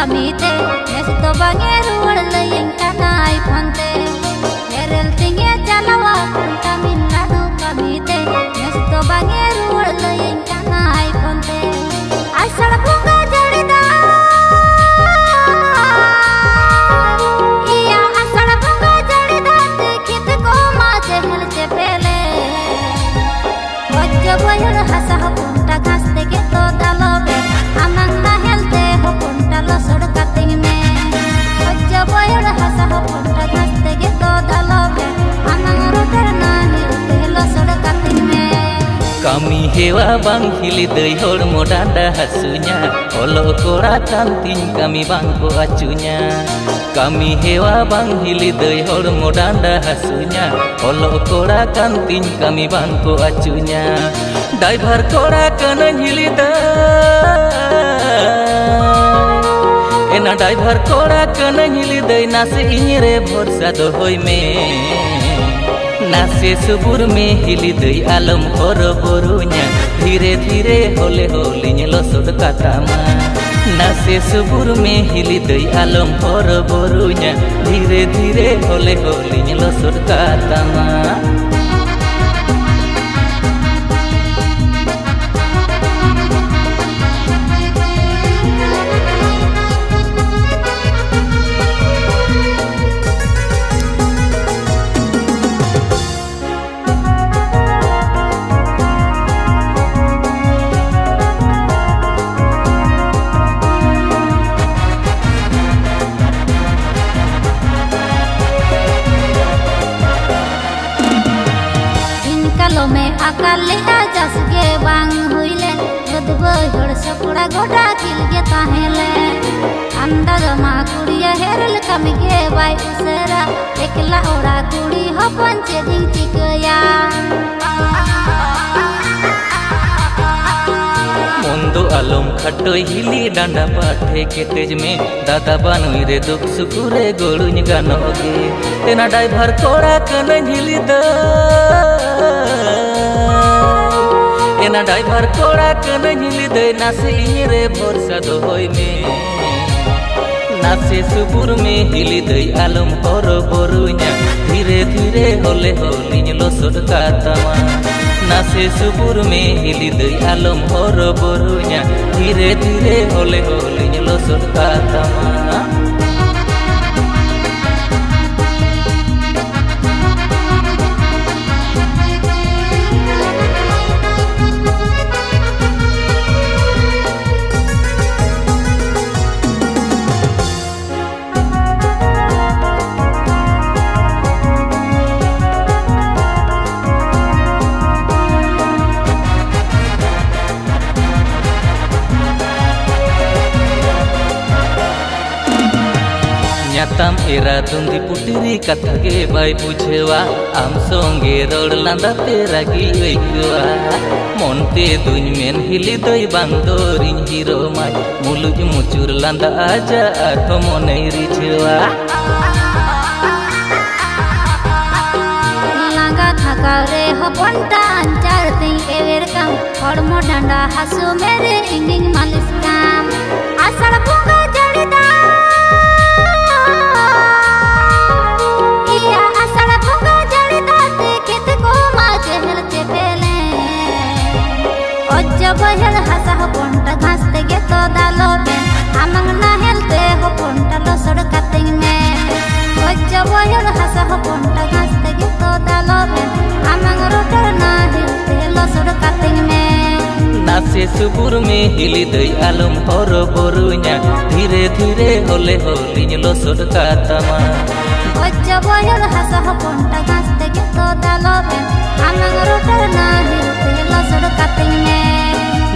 kamite nes to bange ruwar layeng kanai phante herel tinge jalawa Tamil Nadu kamite nes to bange ruwar layeng kanai phante asal bunga jarida iya asal bunga jarida khit ko ma jehel chepele wajja boyar hasa punta ghas teke to dalobe amang na helte punta lo sod kating me wajja boyar hasa punta ghas teke to dalobe amang roter na helte lo sod kating me kami hewa bang hili dei hor modanda hasunya olo kora tanting kami bang ko acunya kami hewa bang hili dei hor modanda hasunya olo kora tanting kami bang ko acunya driver kora kana hili dei ena driver kora kana hili dei nase inyre bhorsa do hoy me नासे सुबुर में हिली दई आलम हर बोरुnya धीरे धीरे होले होलिñ लसोड कातामा नासे सुबुर में हिली दई आलम हर बोरुnya धीरे धीरे होले होलिñ लसोड कातामा में अकाल जस गे बांग हुईले बदबोर सपड़ा गोटा किल गे ताहेले अंदाज मा कुड़िया हेरल कम गे बाई उसरा एकला ओड़ा कुड़ी हो पंचे दिन चिकया मुंदो आलम खटो हिली डांडा पाठे के तेज में दादा बानुई रे दुख सुकुरे गोड़ुñ गानोगे तेना ड्राइवर कोड़ा कन हिली द एना ड्राइवर कोड़ा कन हिली दे नासे इरे भरोसा दो होय में नासे सुबुर में हिली दे आलम हर बोरुnya धीरे धीरे होले होलिñ लसोड कातामा नासे सुबुर में हिली दे आलम हर बोरुnya धीरे धीरे होले होलिñ लसोड कातामा ᱧᱟᱛᱟᱢ एरा दुंदी पुटिरी कथा गे बाय बुझेवा आम संगे रोड लांदा ते रागी अइकवा मोनते दुñ मेन हिली दई बांदोरिñ हिरो माय मुलुज मुचुर लांदा आजा आरो मनै रिझेवा लांगा थाका रे हपनटा अंचार तिं एवेर काम हड़मो डांडा हासु मेरे इंगिंग मालिश काम आषाढ़ Bunga जड़ीदा boyar hasa punta ghas tege to dalobe amang na helte punta losod kating me wajja boyar hasa punta ghas tege to dalobe amang roter na helte losod kating me नासे सुबुर में हिली दई आलम हर बोरुnya धीरे धीरे होले होलिñ लसोड कातामा wajja boyar hasa punta ghas tege to dalobe amang roter na helte losod kating me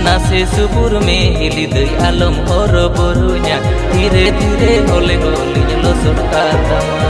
नासे सुबुर में हिली दई आलम हर बोरुnya धीरे धीरे होले होलिñ लसोड कातामा।